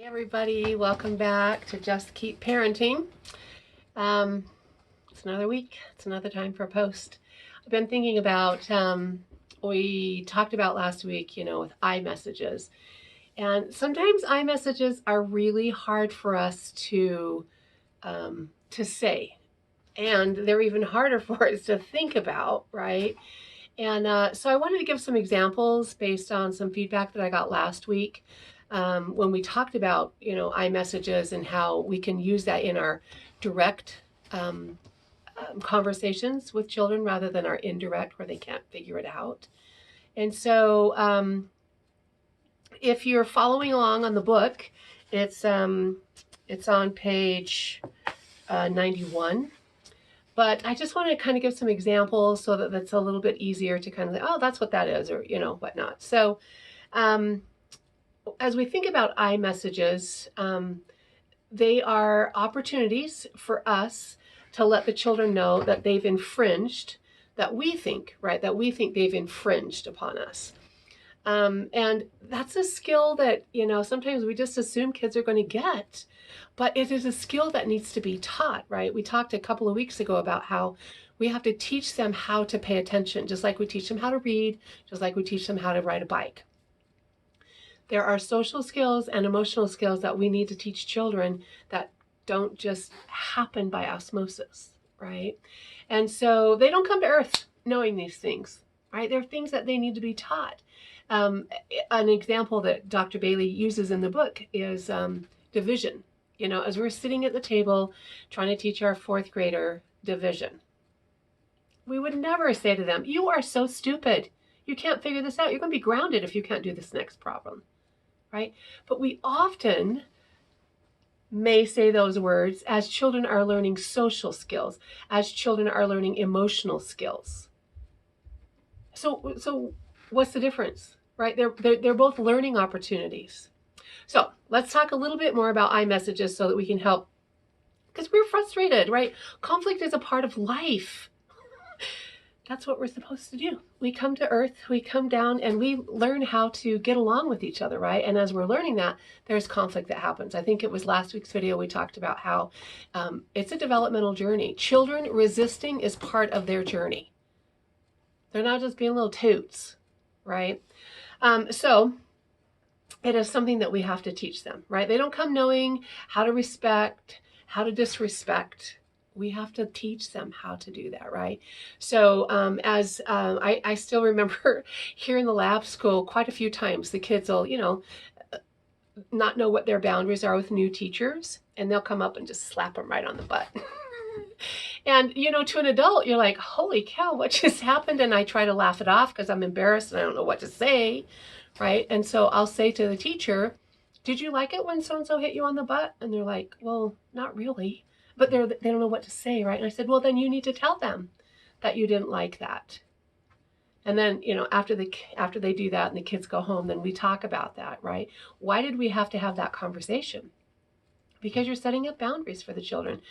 Everybody, welcome back to Just Keep Parenting. It's another week. It's another time for a post. I've been thinking about, we talked about last week, with iMessages. And sometimes iMessages are really hard for us to say. And they're even harder for us to think about, right? And so I wanted to give some examples based on some feedback that I got last week when we talked about, iMessages and how we can use that in our direct conversations with children rather than our indirect where they can't figure it out. And so if you're following along on the book, it's on page 91. But I just want to kind of give some examples so that it's a little bit easier to kind of oh, that's what that is, or, whatnot. So as we think about iMessages, they are opportunities for us to let the children know that they've infringed, that we think they've infringed upon us. And that's a skill that, sometimes we just assume kids are going to get, but it is a skill that needs to be taught, right? We talked a couple of weeks ago about how we have to teach them how to pay attention, just like we teach them how to read, just like we teach them how to ride a bike. There are social skills and emotional skills that we need to teach children that don't just happen by osmosis, right? And so they don't come to earth knowing these things, right? They're things that they need to be taught. An example that Dr. Bailey uses in the book is division. As we're sitting at the table trying to teach our fourth grader division, we would never say to them, "You are so stupid. You can't figure this out. You're going to be grounded if you can't do this next problem." Right? But we often may say those words as children are learning social skills, as children are learning emotional skills. So what's the difference, right? They're both learning opportunities. So let's talk a little bit more about iMessages so that we can help, because we're frustrated, right? Conflict is a part of life. That's what we're supposed to do. We come to earth, we come down, and we learn how to get along with each other, right? And as we're learning that, there's conflict that happens. I think it was last week's video we talked about how it's a developmental journey. Children resisting is part of their journey. They're not just being little toots, right? So it is something that we have to teach them, right? They don't come knowing how to respect, how to disrespect. We have to teach them how to do that, right? So I still remember here in the lab school quite a few times the kids will, not know what their boundaries are with new teachers, and they'll come up and just slap them right on the butt. And, to an adult, you're like, holy cow, what just happened? And I try to laugh it off because I'm embarrassed and I don't know what to say, right? And so I'll say to the teacher, "Did you like it when so-and-so hit you on the butt?" And they're like, "Well, not really." But they don't know what to say, right? And I said, "Well, then you need to tell them that you didn't like that." And then, after they do that and the kids go home, then we talk about that, right? Why did we have to have that conversation? Because you're setting up boundaries for the children.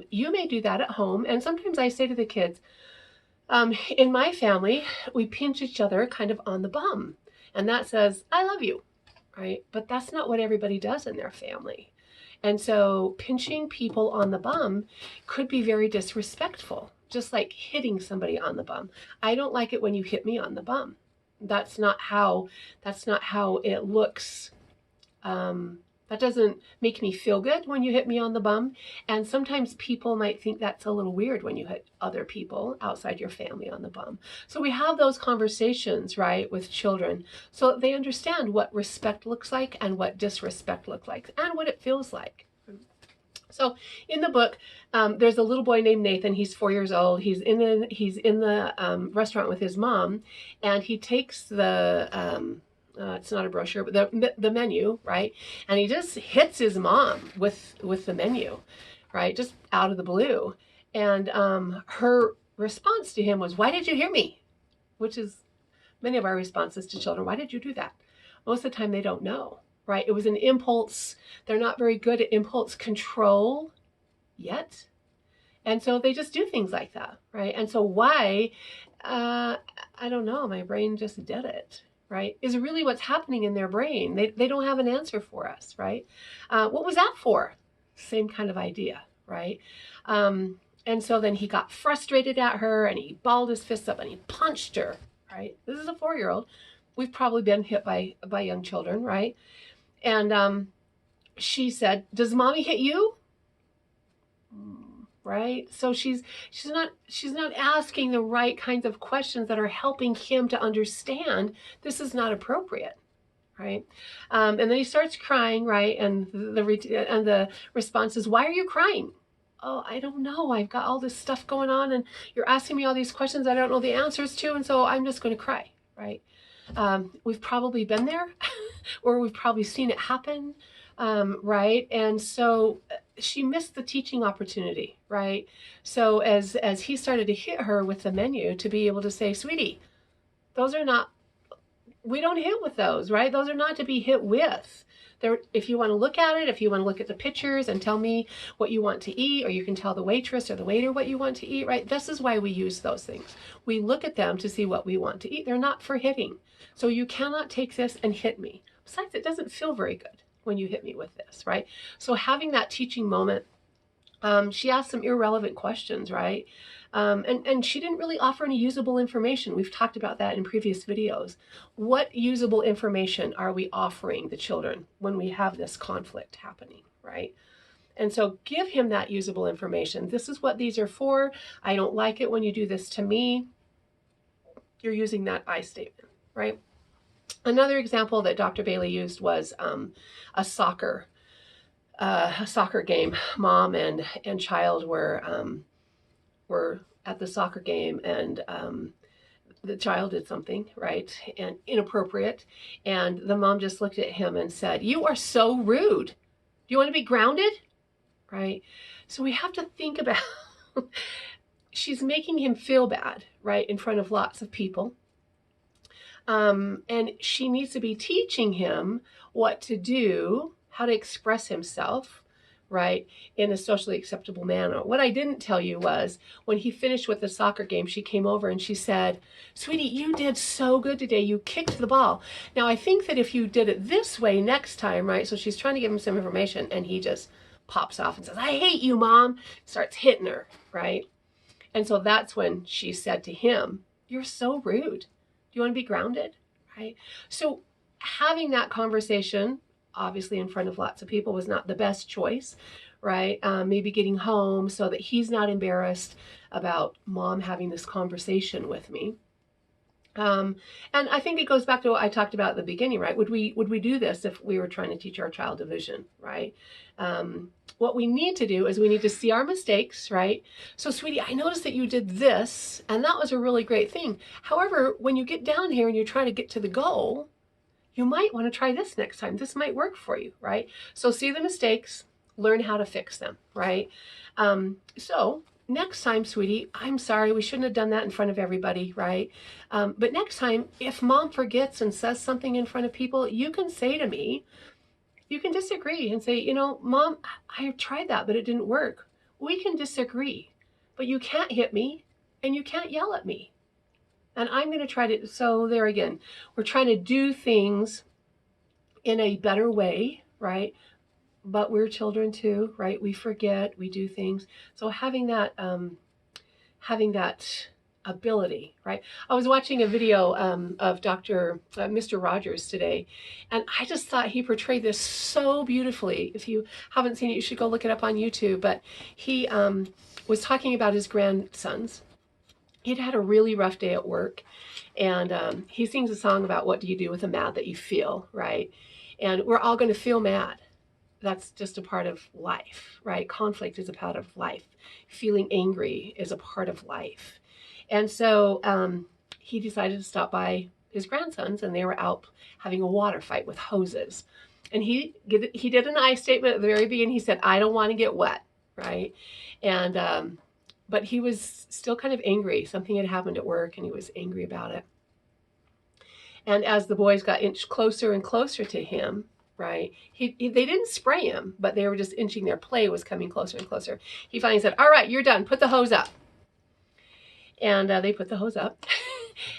You may do that at home. And sometimes I say to the kids, in my family, we pinch each other kind of on the bum. And that says, "I love you," right? But that's not what everybody does in their family. And so pinching people on the bum could be very disrespectful, just like hitting somebody on the bum. I don't like it when you hit me on the bum. That's not how it looks. That doesn't make me feel good when you hit me on the bum. And sometimes people might think that's a little weird when you hit other people outside your family on the bum. So we have those conversations, right, with children so that they understand what respect looks like and what disrespect looks like and what it feels like. So in the book, there's a little boy named Nathan. He's 4 years old. He's in the restaurant with his mom, and he takes the it's not a brochure, but the menu, right? And he just hits his mom with the menu, right? Just out of the blue. And her response to him was, "Why did you hear me?" Which is many of our responses to children. Why did you do that? Most of the time they don't know, right? It was an impulse. They're not very good at impulse control yet. And so they just do things like that, right? And so why? I don't know. My brain just did it. right, is really what's happening in their brain. They don't have an answer for us, right? What was that for? Same kind of idea, right? And so then he got frustrated at her and he balled his fists up and he punched her, right? This is a 4-year-old. We've probably been hit by young children, right? And she said, "Does mommy hit you?" Right? So she's not asking the right kinds of questions that are helping him to understand this is not appropriate, right? And then he starts crying, right? And the response is, "Why are you crying?" "Oh, I don't know. I've got all this stuff going on, and you're asking me all these questions I don't know the answers to, and so I'm just going to cry," right? We've probably been there, or we've probably seen it happen, right? And so she missed the teaching opportunity, right? So as he started to hit her with the menu, to be able to say, "Sweetie, those are not, we don't hit with those, right? Those are not to be hit with. If you want to look at it, if you want to look at the pictures and tell me what you want to eat, or you can tell the waitress or the waiter what you want to eat," right? This is why we use those things. We look at them to see what we want to eat. They're not for hitting. So you cannot take this and hit me. Besides, it doesn't feel very good when you hit me with this, right? So having that teaching moment, she asked some irrelevant questions, right? And she didn't really offer any usable information. We've talked about that in previous videos. What usable information are we offering the children when we have this conflict happening, right? And so give him that usable information. This is what these are for. I don't like it when you do this to me. You're using that I statement, right? Another example that Dr. Bailey used was a soccer game. Mom and child were at the soccer game, and the child did something, right, and inappropriate, and the mom just looked at him and said, "You are so rude. Do you want to be grounded?" Right? So we have to think about she's making him feel bad, right, in front of lots of people. And she needs to be teaching him what to do, how to express himself, right, in a socially acceptable manner. What I didn't tell you was when he finished with the soccer game, she came over and she said, "Sweetie, you did so good today. You kicked the ball. Now, I think that if you did it this way next time," right? So she's trying to give him some information, and he just pops off and says, "I hate you, Mom," starts hitting her, right? And so that's when she said to him, "You're so rude. Do you want to be grounded?" Right? So having that conversation, obviously in front of lots of people, was not the best choice, right? Maybe getting home so that he's not embarrassed about Mom having this conversation with me. And I think it goes back to what I talked about at the beginning, right? Would we do this if we were trying to teach our child division, right? What we need to do is we need to see our mistakes, right? So, "Sweetie, I noticed that you did this, and that was a really great thing. However, when you get down here and you're trying to get to the goal, you might want to try this next time. This might work for you," right? So see the mistakes, learn how to fix them, right? So next time, "Sweetie, I'm sorry, we shouldn't have done that in front of everybody," right? But next time, if Mom forgets and says something in front of people, you can say to me, you can disagree and say, "Mom, I tried that, but it didn't work." We can disagree, but you can't hit me and you can't yell at me. And I'm going to try to, so there again, we're trying to do things in a better way, right? But we're children too, right? We forget, we do things. So having that ability, right? I was watching a video of Mr. Rogers today, and I just thought he portrayed this so beautifully. If you haven't seen it, you should go look it up on YouTube. But he was talking about his grandsons. He'd had a really rough day at work, and he sings a song about what do you do with the mad that you feel, right? And we're all going to feel mad. That's just a part of life, right? Conflict is a part of life. Feeling angry is a part of life. And so he decided to stop by his grandsons, and they were out having a water fight with hoses. And he did an I statement at the very beginning. He said, "I don't want to get wet," right? And but he was still kind of angry. Something had happened at work, and he was angry about it. And as the boys got inched closer and closer to him, right, they didn't spray him, but they were just inching. Their play was coming closer and closer. He finally said, "All right, you're done. Put the hose up." And they put the hose up.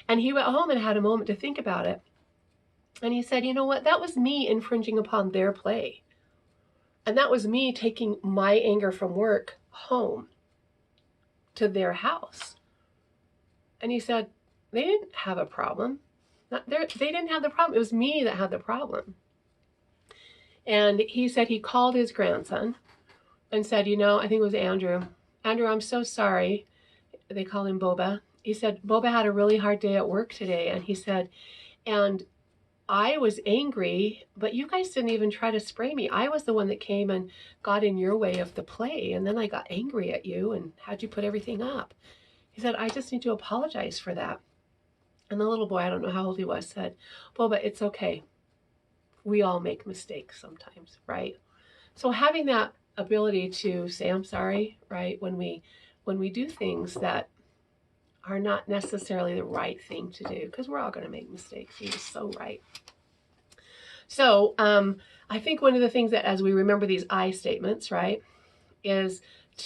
And he went home and had a moment to think about it. And he said, you know what? That was me infringing upon their play. And that was me taking my anger from work home to their house. And he said, they didn't have a problem. They didn't have the problem. It was me that had the problem. And he said he called his grandson and said, you know, I think it was Andrew. Andrew, I'm so sorry. They call him Boba. He said, Boba had a really hard day at work today. And he said, and I was angry, but you guys didn't even try to spray me. I was the one that came and got in your way of the play. And then I got angry at you and had you put everything up. He said, I just need to apologize for that. And the little boy, I don't know how old he was, said, Boba, it's okay. We all make mistakes sometimes, right? So having that ability to say, I'm sorry, right? When we do things that are not necessarily the right thing to do, because we're all going to make mistakes. He was so right. So I think one of the things that, as we remember these I statements, right, is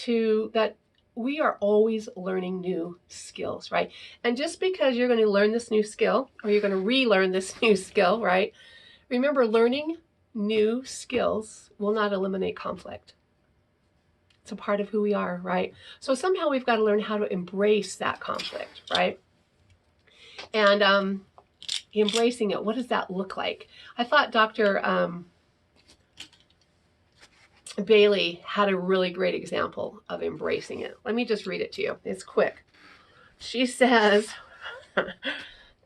that we are always learning new skills, right? And just because you're going to learn this new skill, or you're going to relearn this new skill, right? Remember, learning new skills will not eliminate conflict. It's a part of who we are, right? So somehow we've got to learn how to embrace that conflict, right? And embracing it, what does that look like? I thought Dr. Bailey had a really great example of embracing it. Let me just read it to you. It's quick. She says,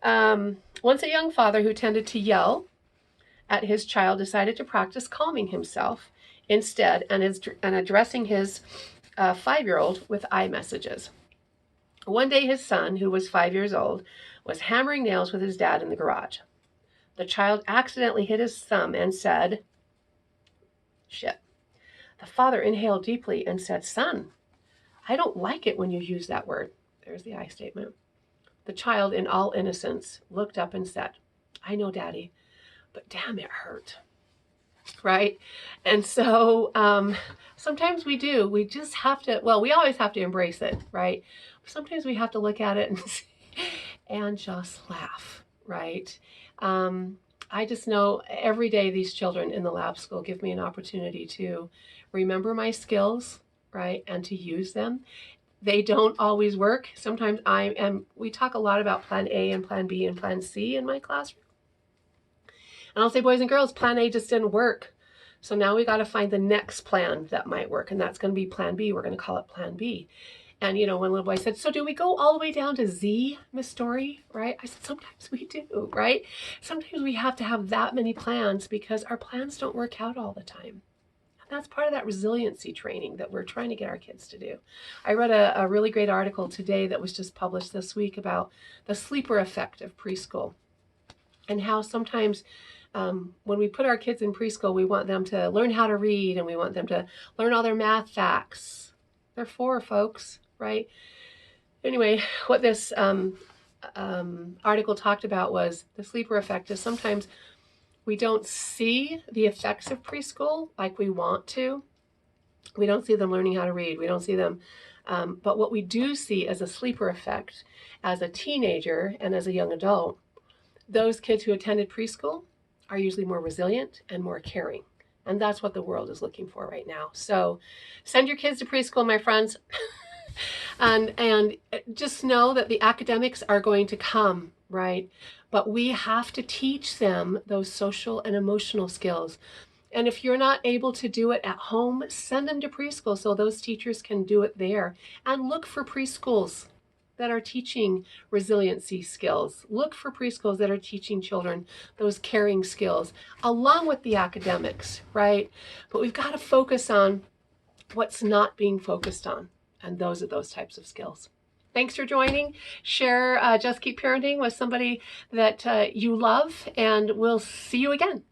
once a young father who tended to yell at his child decided to practice calming himself instead and addressing his 5-year-old with I messages. One day his son, who was 5 years old, was hammering nails with his dad in the garage. The child accidentally hit his thumb and said, shit. The father inhaled deeply and said, son, I don't like it when you use that word. There's the I statement. The child, in all innocence, looked up and said, I know, Daddy, but damn, it hurt. Right? And so sometimes we do. We just have to, well, we always have to embrace it, right? Sometimes we have to look at it and just laugh, right? I just know every day these children in the lab school give me an opportunity to remember my skills, right? And to use them. They don't always work. Sometimes we talk a lot about plan A and plan B and plan C in my classroom. And I'll say, boys and girls, plan A just didn't work. So now we got to find the next plan that might work. And that's going to be plan B. We're going to call it plan B. And, you know, one little boy said, so do we go all the way down to Z, Miss Story? Right? I said, sometimes we do, right? Sometimes we have to have that many plans because our plans don't work out all the time. And that's part of that resiliency training that we're trying to get our kids to do. I read a really great article today that was just published this week about the sleeper effect of preschool and how sometimes when we put our kids in preschool, we want them to learn how to read and we want them to learn all their math facts. They're 4, folks, right? Anyway, what this article talked about was the sleeper effect is sometimes we don't see the effects of preschool like we want to. We don't see them learning how to read. We don't see them. But what we do see as a sleeper effect as a teenager and as a young adult, those kids who attended preschool are usually more resilient and more caring. And that's what the world is looking for right now. So send your kids to preschool, my friends. and just know that the academics are going to come, right? But we have to teach them those social and emotional skills. And if you're not able to do it at home, send them to preschool so those teachers can do it there. And look for preschools that are teaching resiliency skills. Look for preschools that are teaching children those caring skills along with the academics, right? But we've got to focus on what's not being focused on. And those are those types of skills. Thanks for joining. Share Just Keep Parenting with somebody that you love, and we'll see you again.